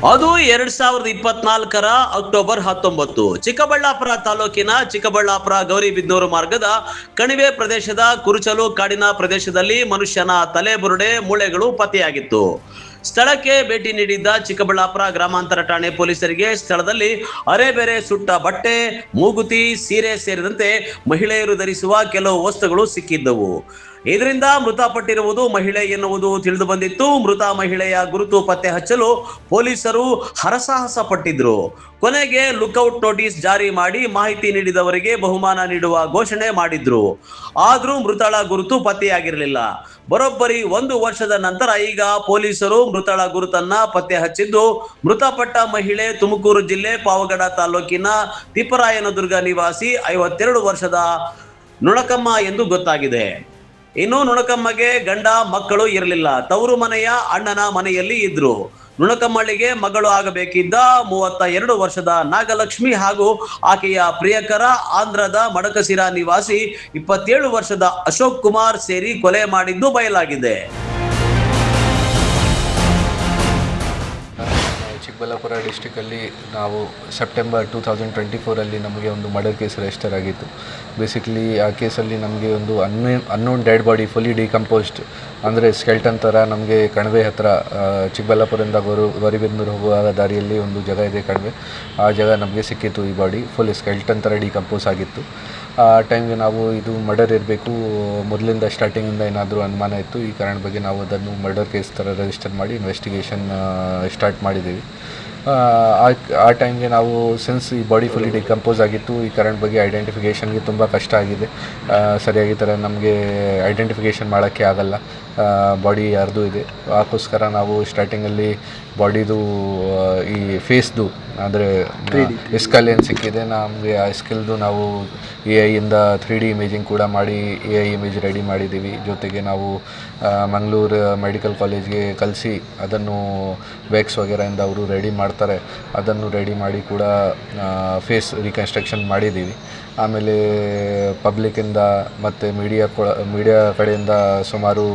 ಅದು 2024 ಅಕ್ಟೋಬರ್ 19 ಚಿಕ್ಕಬಳ್ಳಾಪುರ ತಾಲೂಕಿನ ಚಿಕ್ಕಬಳ್ಳಾಪುರ ಗೌರಿಬಿದನೂರು ಮಾರ್ಗದ ಕಣಿವೆ ಪ್ರದೇಶದ ಕುರುಚಲು ಕಾಡಿನ ಪ್ರದೇಶದಲ್ಲಿ ಮನುಷ್ಯನ ತಲೆಬುರುಡೆ ಮೂಳೆಗಳು ಪತ್ತೆಯಾಗಿತ್ತು. ಸ್ಥಳಕ್ಕೆ ಭೇಟಿ ನೀಡಿದ್ದ ಚಿಕ್ಕಬಳ್ಳಾಪುರ ಗ್ರಾಮಾಂತರ ಠಾಣೆ ಪೊಲೀಸರಿಗೆ ಸ್ಥಳದಲ್ಲಿ ಅರೆಬೆರೆ ಸುಟ್ಟ ಬಟ್ಟೆ, ಮೂಗುತಿ, ಸೀರೆ ಸೇರಿದಂತೆ ಮಹಿಳೆಯರು ಧರಿಸುವ ಕೆಲವು ವಸ್ತುಗಳು ಸಿಕ್ಕಿದ್ದವು. ಇದರಿಂದ ಮೃತಪಟ್ಟಿರುವುದು ಮಹಿಳೆ ಎನ್ನುವುದು ತಿಳಿದು ಬಂದಿತ್ತು. ಮೃತ ಮಹಿಳೆಯ ಗುರುತು ಪತ್ತೆ ಹಚ್ಚಲು ಪೊಲೀಸರು ಹರಸಾಹಸ ಪಟ್ಟಿದ್ರು. ಕೊನೆಗೆ ಲುಕ್ಔಟ್ ನೋಟಿಸ್ ಜಾರಿ ಮಾಡಿ ಮಾಹಿತಿ ನೀಡಿದವರಿಗೆ ಬಹುಮಾನ ನೀಡುವ ಘೋಷಣೆ ಮಾಡಿದ್ರು. ಆದ್ರೂ ಮೃತಳ ಗುರುತು ಪತ್ತೆಯಾಗಿರಲಿಲ್ಲ. ಬರೋಬ್ಬರಿ 1 ವರ್ಷದ ನಂತರ ಈಗ ಪೊಲೀಸರು ಮೃತಳ ಗುರುತನ್ನ ಪತ್ತೆ ಹಚ್ಚಿದ್ದು, ಮೃತಪಟ್ಟ ಮಹಿಳೆ ತುಮಕೂರು ಜಿಲ್ಲೆ ಪಾವಗಡ ತಾಲೂಕಿನ ತಿಪ್ಪರಾಯನದುರ್ಗ ನಿವಾಸಿ 52 ವರ್ಷದ ನುಣಕಮ್ಮ ಎಂದು ಗೊತ್ತಾಗಿದೆ. ಇನ್ನು ನುಣಕಮ್ಮಗೆ ಗಂಡ ಮಕ್ಕಳು ಇರಲಿಲ್ಲ. ತವರು ಮನೆಯ ಅಣ್ಣನ ಮನೆಯಲ್ಲಿ ಇದ್ರು. ನುಣಕಮ್ಮಳಿಗೆ ಮಗಳು ಆಗಬೇಕಿದ್ದ 32 ವರ್ಷದ ನಾಗಲಕ್ಷ್ಮಿ ಹಾಗೂ ಆಕೆಯ ಪ್ರಿಯಕರ ಆಂಧ್ರದ ಮಡಕಸಿರ ನಿವಾಸಿ 27 ವರ್ಷದ ಅಶೋಕ್ ಕುಮಾರ್ ಸೇರಿ ಕೊಲೆ ಮಾಡಿದ್ದು ಬಯಲಾಗಿದೆ. ಚಿಕ್ಕಬಳ್ಳಾಪುರ ಡಿಸ್ಟಿಕಲ್ಲಿ ನಾವು ಸೆಪ್ಟೆಂಬರ್ 2024 ನಮಗೆ ಒಂದು ಮರ್ಡರ್ ಕೇಸ್ ರಿಜಿಸ್ಟರ್ ಆಗಿತ್ತು. ಬೇಸಿಕಲಿ ಆ ಕೇಸಲ್ಲಿ ನಮಗೆ ಒಂದು unknown dead body fully decomposed, ಅಂದರೆ ಸ್ಕೆಲ್ಟನ್ ಥರ ನಮಗೆ ಕಣಿವೆ ಹತ್ತಿರ ಚಿಕ್ಕಬಳ್ಳಾಪುರದಿಂದ ಗೌರಿಬಿದನೂರು ಹೋಗುವ ದಾರಿಯಲ್ಲಿ ಒಂದು ಜಾಗ ಇದೆ ಕಣಿವೆ, ಆ ಜಾಗ ನಮಗೆ ಸಿಕ್ಕಿತ್ತು. ಈ ಬಾಡಿ ಫುಲ್ ಸ್ಕೆಲ್ಟನ್ ಥರ ಡಿಕಂಪೋಸ್ ಆಗಿತ್ತು. ಆ ಟೈಮ್ಗೆ ನಾವು ಇದು ಮರ್ಡರ್ ಇರಬೇಕು, ಮೊದಲಿಂದ ಸ್ಟಾರ್ಟಿಂಗಿಂದ ಏನಾದರೂ ಅನುಮಾನ ಇತ್ತು. ಈ ಕಾರಣ ಬಗ್ಗೆ ನಾವು ಅದನ್ನು ಮರ್ಡರ್ ಕೇಸ್ ಥರ ರಿಜಿಸ್ಟರ್ ಮಾಡಿ ಇನ್ವೆಸ್ಟಿಗೇಷನ್ ಸ್ಟಾರ್ಟ್ ಮಾಡಿದ್ದೀವಿ. ಆ ಟೈಮ್ಗೆ ನಾವು ಸಿನ್ಸ್ ಈ ಬಾಡಿ ಫುಲ್ಲಿ ಡಿಕಂಪೋಸ್ ಆಗಿತ್ತು, ಈ ಕಾರಣ ಬಗ್ಗೆ ಐಡೆಂಟಿಫಿಕೇಷನ್ಗೆ ತುಂಬ ಕಷ್ಟ ಆಗಿದೆ. ಸರಿಯಾಗಿ ಥರ ನಮಗೆ ಐಡೆಂಟಿಫಿಕೇಷನ್ ಮಾಡೋಕ್ಕೆ ಆಗಲ್ಲ ಬಾಡಿ ಯಾರ್ದು ಇದೆ. ಅದಕ್ಕೋಸ್ಕರ ನಾವು ಸ್ಟಾರ್ಟಿಂಗಲ್ಲಿ ಬಾಡಿದು ಈ ಫೇಸ್ದು ಅಂದರೆ ಸ್ಕಲ್ ಏನು ಸಿಕ್ಕಿದೆ ನಮಗೆ, ಆ ಸ್ಕಲ್ದು ನಾವು AI 3D ಇಮೇಜಿಂಗ್ ಕೂಡ ಮಾಡಿ AI ಇಮೇಜ್ ರೆಡಿ ಮಾಡಿದ್ದೀವಿ. ಜೊತೆಗೆ ನಾವು ಮಂಗಳೂರು ಮೆಡಿಕಲ್ ಕಾಲೇಜ್ಗೆ ಕಳಿಸಿ ಅದನ್ನು ವ್ಯಾಕ್ಸ್ ವಗೇರೆಯಿಂದ ಅವರು ರೆಡಿ ಮಾಡ್ತಾರೆ, ಅದನ್ನು ರೆಡಿ ಮಾಡಿ ಕೂಡ ಫೇಸ್ ರಿಕನ್ಸ್ಟ್ರಕ್ಷನ್ ಮಾಡಿದ್ದೀವಿ. ಆಮೇಲೆ ಪಬ್ಲಿಕ್ಕಿಂದ ಮತ್ತು ಮೀಡಿಯಾ ಕಡೆಯಿಂದ ಸುಮಾರು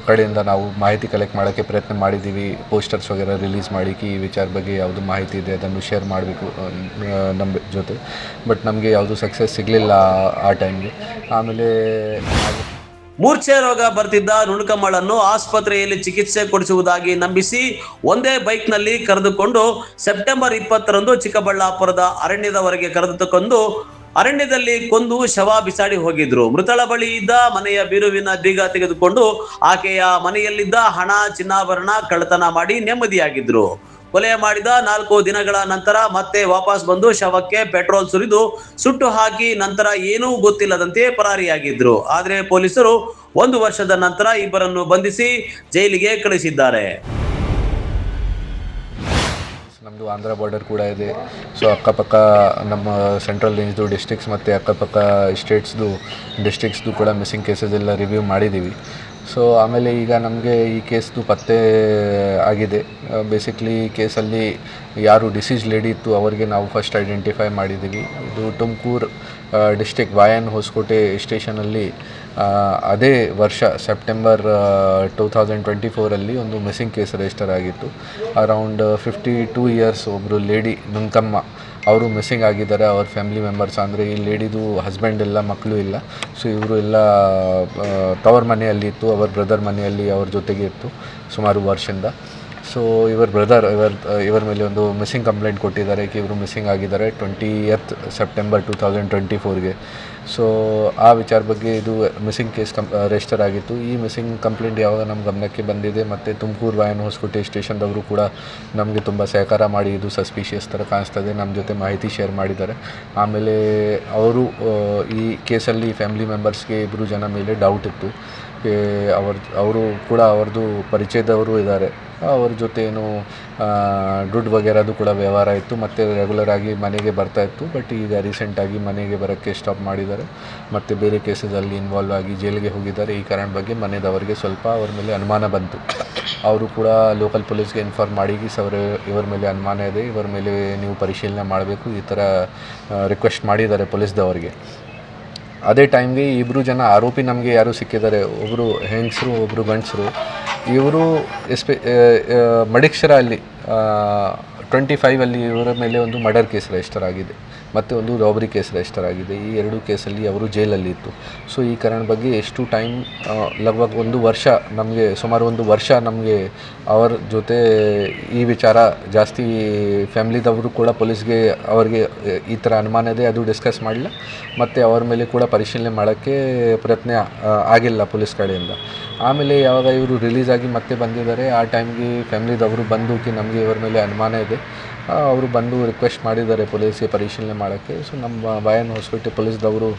ಕಡೆಯಿಂದ ನಾವು ಮಾಹಿತಿ ಕಲೆಕ್ಟ್ ಮಾಡೋಕ್ಕೆ ಪ್ರಯತ್ನ ಮಾಡಿದ್ದೀವಿ. ಪೋಸ್ಟರ್ಸ್ ವಗೇರೆ ರಿಲೀಸ್ ಮಾಡಿ ಈ ವಿಚಾರ ಬಗ್ಗೆ ಯಾವುದು ಮಾಹಿತಿ ಇದೆ ಅದನ್ನು ಶೇರ್ ಮಾಡಬೇಕು ನಮ್ಮ ಜೊತೆ. ಬಟ್ ನಮಗೆ ಯಾವುದು ಸಕ್ಸಸ್ ಸಿಗಲಿಲ್ಲ ಆ ಟೈಮ್ಗೆ. ಆಮೇಲೆ ಮೂರ್ಛೆ ರೋಗ ಬರ್ತಿದ್ದ ನುಣಕಮ್ಮಳನ್ನು ಆಸ್ಪತ್ರೆಯಲ್ಲಿ ಚಿಕಿತ್ಸೆ ಕೊಡಿಸುವುದಾಗಿ ನಂಬಿಸಿ ಒಂದೇ ಬೈಕ್ನಲ್ಲಿ ಕರೆದುಕೊಂಡು ಸೆಪ್ಟೆಂಬರ್ 20 ಚಿಕ್ಕಬಳ್ಳಾಪುರದ ಅರಣ್ಯದವರೆಗೆ ಕರೆದುಕೊಂಡು ಅರಣ್ಯದಲ್ಲಿ ಕೊಂದು ಶವ ಬಿಸಾಡಿ ಹೋಗಿದ್ರು. ಮೃತಳ ಬಳಿ ಇದ್ದ ಮನೆಯ ಬೀರುವಿನ ಬೀಗ ತೆಗೆದುಕೊಂಡು ಆಕೆಯ ಮನೆಯಲ್ಲಿದ್ದ ಹಣ, ಚಿನ್ನಾಭರಣ ಕಳ್ಳತನ ಮಾಡಿ ನೆಮ್ಮದಿಯಾಗಿದ್ರು. ಕೊಲೆ ಮಾಡಿದ 4 ದಿನಗಳ ನಂತರ ಮತ್ತೆ ವಾಪಸ್ ಬಂದು ಶವಕ್ಕೆ ಪೆಟ್ರೋಲ್ ಸುರಿದು ಸುಟ್ಟು ಹಾಕಿ ನಂತರ ಏನೂ ಗೊತ್ತಿಲ್ಲದಂತೆ ಪರಾರಿಯಾಗಿದ್ರು. ಆದರೆ ಪೊಲೀಸರು 1 ವರ್ಷದ ನಂತರ ಇಬ್ಬರನ್ನು ಬಂಧಿಸಿ ಜೈಲಿಗೆ ಕಳಿಸಿದ್ದಾರೆ. ನಮ್ಮದು ಆಂಧ್ರ ಬಾರ್ಡರ್ ಕೂಡ ಇದೆ. ಸೊ ಅಕ್ಕಪಕ್ಕ ನಮ್ಮ ಸೆಂಟ್ರಲ್ ರೇಂಜ್ದು ಡಿಸ್ಟ್ರಿಕ್ಸ್ ಮತ್ತು ಅಕ್ಕಪಕ್ಕ ಡಿಸ್ಟ್ರಿಕ್ಸ್ದು ಕೂಡ ಮಿಸ್ಸಿಂಗ್ ಕೇಸಸ್ ಎಲ್ಲ ರಿವ್ಯೂ ಮಾಡಿದ್ದೀವಿ. ಸೊ ಆಮೇಲೆ ಈಗ ನಮಗೆ ಈ ಕೇಸ್ದು ಪತ್ತೆ ಆಗಿದೆ. ಬೇಸಿಕ್ಲಿ ಈ ಕೇಸಲ್ಲಿ ಯಾರು ಡಿಸೀಸ್ ಲೇಡಿ ಇತ್ತು ಅವರಿಗೆ ನಾವು ಫಸ್ಟ್ ಐಡೆಂಟಿಫೈ ಮಾಡಿದ್ದೀವಿ. ಇದು ತುಮಕೂರು ಡಿಸ್ಟ್ರಿಕ್ಟ್ ವಾಯನ್ ಹೊಸಕೋಟೆ ಸ್ಟೇಷನಲ್ಲಿ ಅದೇ ವರ್ಷ ಸೆಪ್ಟೆಂಬರ್ 2024 ಒಂದು ಮಿಸ್ಸಿಂಗ್ ಕೇಸ್ ರಿಜಿಸ್ಟರ್ ಆಗಿತ್ತು. ಅರೌಂಡ್ 52 ಇಯರ್ಸ್ ಒಬ್ಬರು ಲೇಡಿ ನುಣಕಮ್ಮ ಅವರು ಮಿಸ್ಸಿಂಗ್ ಆಗಿದ್ದಾರೆ. ಅವ್ರ ಫ್ಯಾಮಿಲಿ ಮೆಂಬರ್ಸ್ ಅಂದರೆ ಈ ಲೇಡಿದು ಹಸ್ಬೆಂಡ್ ಇಲ್ಲ, ಮಕ್ಕಳು ಇಲ್ಲ. ಸೊ ಇವರು ಎಲ್ಲ ತವ್ರ ಮನೆಯಲ್ಲಿ ಇತ್ತು, ಅವರ ಬ್ರದರ್ ಮನೆಯಲ್ಲಿ ಅವ್ರ ಜೊತೆಗೆ ಇತ್ತು ಸುಮಾರು ವರ್ಷದಿಂದ. ಸೊ ಇವರ ಮೇಲೆ ಒಂದು ಮಿಸ್ಸಿಂಗ್ ಕಂಪ್ಲೇಂಟ್ ಕೊಟ್ಟಿದ್ದಾರೆ कि ಇವರು ಮಿಸ್ಸಿಂಗ್ ಆಗಿದ್ದಾರೆ 20th ಸೆಪ್ಟೆಂಬರ್ 2024 ಸೊ ಆ ವಿಚಾರ ಬಗ್ಗೆ ಇದು ಮಿಸ್ಸಿಂಗ್ ಕೇಸ್ ರಿಜಿಸ್ಟರ್ ಆಗಿತ್ತು. ಈ ಮಿಸ್ಸಿಂಗ್ ಕಂಪ್ಲೇಂಟ್ ಯಾವಾಗ ನಮ್ಮ ಗಮನಕ್ಕೆ ಬಂದಿದೆ ಮತ್ತು ತುಮಕೂರು ವಾಯನ್ ಹೊಸಕೋಟೆ ಸ್ಟೇಷನ್ದವರು ಕೂಡ ನಮಗೆ ತುಂಬ ಸಹಕಾರ ಮಾಡಿ ಇದು ಸಸ್ಪಿಷಿಯಸ್ ಥರ ಕಾಣಿಸ್ತದೆ ನಮ್ಮ ಜೊತೆ ಮಾಹಿತಿ ಶೇರ್ ಮಾಡಿದ್ದಾರೆ. ಆಮೇಲೆ ಅವರು ಈ ಕೇಸಲ್ಲಿ ಫ್ಯಾಮಿಲಿ ಮೆಂಬರ್ಸ್ಗೆ 2 ಜನ ಮೇಲೆ ಡೌಟ್ ಇತ್ತು. ಅವರು ಕೂಡ ಅವ್ರದ್ದು ಪರಿಚಯದವರು ಇದ್ದಾರೆ, ಅವ್ರ ಜೊತೆ ಏನು ದುಡ್ಡು ವಗೇರದು ಕೂಡ ವ್ಯವಹಾರ ಇತ್ತು ಮತ್ತು ರೆಗ್ಯುಲರಾಗಿ ಮನೆಗೆ ಬರ್ತಾಯಿತ್ತು. ಬಟ್ ಈಗ ರೀಸೆಂಟಾಗಿ ಮನೆಗೆ ಬರೋಕ್ಕೆ ಸ್ಟಾಪ್ ಮಾಡಿದ್ದಾರೆ ಮತ್ತು ಬೇರೆ ಕೇಸಲ್ಲಿ ಇನ್ವಾಲ್ವ್ ಆಗಿ ಜೈಲಿಗೆ ಹೋಗಿದ್ದಾರೆ. ಈ ಕಾರಣ ಬಗ್ಗೆ ಮನೆಯದವರಿಗೆ ಸ್ವಲ್ಪ ಅವ್ರ ಮೇಲೆ ಅನುಮಾನ ಬಂತು. ಅವರು ಕೂಡ ಲೋಕಲ್ ಪೊಲೀಸ್ಗೆ ಇನ್ಫಾರ್ಮ್ ಮಾಡಿ ಇವರ ಮೇಲೆ ಅನುಮಾನ ಇದೆ, ಇವರ ಮೇಲೆ ನೀವು ಪರಿಶೀಲನೆ ಮಾಡಬೇಕು ಈ ಥರ ರಿಕ್ವೆಸ್ಟ್ ಮಾಡಿದ್ದಾರೆ ಪೊಲೀಸ್ದವರಿಗೆ. ಅದೇ ಟೈಮ್ಗೆ 2 ಜನ ಆರೋಪಿ ನಮಗೆ ಯಾರು ಸಿಕ್ಕಿದ್ದಾರೆ, ಒಬ್ಬರು ಹೆಂಗಸರು ಒಬ್ಬರು ಗಂಡಸರು. ಇವರು ಮಡಿಕ್ಷರ ಅಲ್ಲಿ 25 ಇವರ ಮೇಲೆ ಒಂದು ಮರ್ಡರ್ ಕೇಸ್ ರಿಜಿಸ್ಟರ್ ಆಗಿದೆ ಮತ್ತು ಒಂದು ರಾಬರಿ ಕೇಸ್ ರಿಜಿಸ್ಟರ್ ಆಗಿದೆ. ಈ 2 ಕೇಸಲ್ಲಿ ಅವರು ಜೈಲಲ್ಲಿ ಇತ್ತು. ಸೊ ಈ ಕಾರಣ ಬಗ್ಗೆ ಎಷ್ಟು ಟೈಮ್ ಲಗ್ಭಗ್ 1 ವರ್ಷ ನಮಗೆ ಸುಮಾರು 1 ವರ್ಷ ನಮಗೆ ಅವರ ಜೊತೆ ಈ ವಿಚಾರ ಜಾಸ್ತಿ ಫ್ಯಾಮ್ಲಿದವರು ಕೂಡ ಪೊಲೀಸ್ಗೆ ಅವ್ರಿಗೆ ಈ ಥರ ಅನುಮಾನ ಇದೆ ಅದು ಡಿಸ್ಕಸ್ ಮಾಡಲಿಲ್ಲ ಮತ್ತು ಅವ್ರ ಮೇಲೆ ಕೂಡ ಪರಿಶೀಲನೆ ಮಾಡೋಕ್ಕೆ ಪ್ರಯತ್ನ ಆಗಿಲ್ಲ ಪೊಲೀಸ್ ಕಡೆಯಿಂದ. ಆಮೇಲೆ ಯಾವಾಗ ಇವರು ರಿಲೀಸ್ ಆಗಿ ಮತ್ತೆ ಬಂದಿದ್ದಾರೆ ಆ ಟೈಮ್ಗೆ ಫ್ಯಾಮ್ಲಿದವರು ಬಂದು ನಮಗೆ ಇವರ ಮೇಲೆ ಅನುಮಾನ ಇದೆ ಅವರು ಬಂದು ರಿಕ್ವೆಸ್ಟ್ ಮಾಡಿದ್ದಾರೆ ಪೊಲೀಸ್ಗೆ ಪರಿಶೀಲನೆ ಮಾಡೋಕ್ಕೆ. ಸೊ ನಮ್ಮ ಬಾಯನ್ ಹೊಸಪೇಟೆ ಪೊಲೀಸ್ದವರು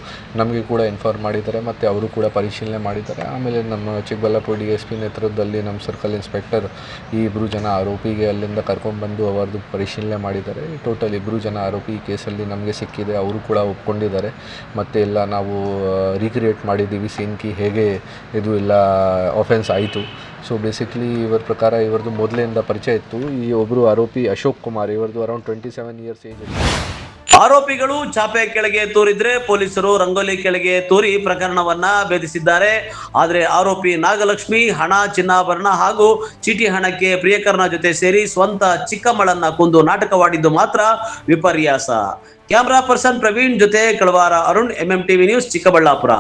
ನಮಗೆ ಕೂಡ ಇನ್ಫಾರ್ಮ್ ಮಾಡಿದ್ದಾರೆ ಮತ್ತು ಅವರು ಕೂಡ ಪರಿಶೀಲನೆ ಮಾಡಿದ್ದಾರೆ. ಆಮೇಲೆ ನಮ್ಮ ಚಿಕ್ಕಬಳ್ಳಾಪುರ DSP ನೇತೃತ್ವದಲ್ಲಿ ನಮ್ಮ ಸರ್ಕಲ್ ಇನ್ಸ್ಪೆಕ್ಟರ್ ಈ 2 ಜನ ಆರೋಪಿಗೆ ಅಲ್ಲಿಂದ ಕರ್ಕೊಂಡ್ಬಂದು ಅವರದ್ದು ಪರಿಶೀಲನೆ ಮಾಡಿದ್ದಾರೆ. ಟೋಟಲ್ 2 ಜನ ಆರೋಪಿ ಈ ಕೇಸಲ್ಲಿ ನಮಗೆ ಸಿಕ್ಕಿದೆ, ಅವರು ಕೂಡ ಒಪ್ಕೊಂಡಿದ್ದಾರೆ. ಮತ್ತು ಎಲ್ಲ ನಾವು ರೀಕ್ರಿಯೇಟ್ ಮಾಡಿದ್ದೀವಿ ಸೀನ್ಕಿ ಹೇಗೆ ಇದು ಎಲ್ಲ ಆಫೆನ್ಸ್ ಆಯಿತು. ಸೊ ಬೇಸಿಕ್ಲಿ ಇವರ ಪ್ರಕಾರ ಇವರದ್ದು ಮೊದಲಿಂದ ಪರಿಚಯ ಇತ್ತು. ಈ ಒಬ್ಬರು ಆರೋಪಿ ಅಶೋಕ್ ಕುಮಾರ್ ಇವರದ್ದು ಅರೌಂಡ್ 27 ಇಯರ್ಸ್ ಏಜ್ ಇದೆ. ಆರೋಪಿಗಳು ಚಾಪೆ ಕೆಳಗೆ ತೂರಿದ್ರೆ ಪೊಲೀಸರು ರಂಗೋಲಿ ಕೆಳಗೆ ತೂರಿ ಪ್ರಕರಣವನ್ನ ಭೇದಿಸಿದ್ದಾರೆ. ಆದರೆ ಆರೋಪಿ ನಾಗಲಕ್ಷ್ಮಿ ಹಣ, ಚಿನ್ನಾಭರಣ ಹಾಗೂ ಚೀಟಿ ಹಣಕ್ಕೆ ಪ್ರಿಯಕರನ ಜೊತೆ ಸೇರಿ ಸ್ವಂತ ಚಿಕ್ಕಮ್ಮಳನ್ನ ಕೊಂದು ನಾಟಕವಾಡಿದ್ದು ಮಾತ್ರ ವಿಪರ್ಯಾಸ. ಕ್ಯಾಮರಾ ಪರ್ಸನ್ ಪ್ರವೀಣ್ ಜೊತೆ ಕಳವಾರ ಅರುಣ್, MMTV ನ್ಯೂಸ್, ಚಿಕ್ಕಬಳ್ಳಾಪುರ.